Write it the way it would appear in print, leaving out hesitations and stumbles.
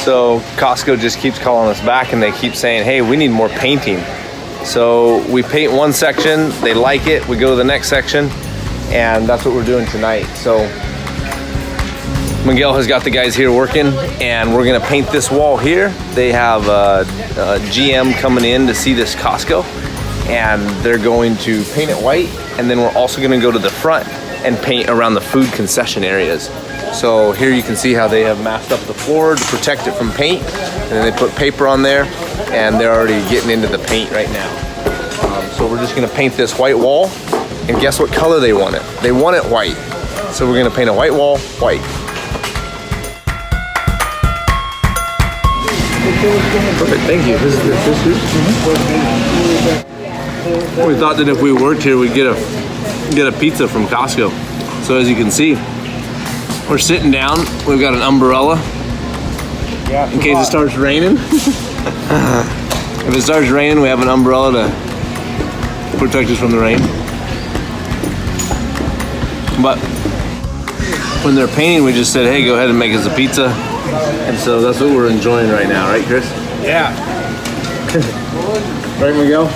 So Costco just keeps calling us back and they keep saying, hey, we need more painting. So we paint one section, they like it, we go to the next section, and that's what we're doing tonight. So Miguel has got the guys here working, and we're gonna paint this wall here. They have a GM coming in to see this Costco, and they're going to paint it white, and then we're also gonna go to the front and paint around the food concession areas. So here you can see how they have masked up the floor to protect it from paint, and then they put paper on there, and they're already getting into the paint right now. So we're just gonna paint this white wall, and guess what color they want it? They want it white. So we're gonna paint a white wall white. Perfect, thank you. This is We thought that if we worked here, we'd get a pizza from Costco. So as you can see, we're sitting down. We've got an umbrella in case it starts raining. If it starts raining, we have an umbrella to protect us from the rain. But when they're painting, we just said, hey, go ahead and make us a pizza. And so that's what we're enjoying right now, right, Chris? Yeah. Right, Miguel?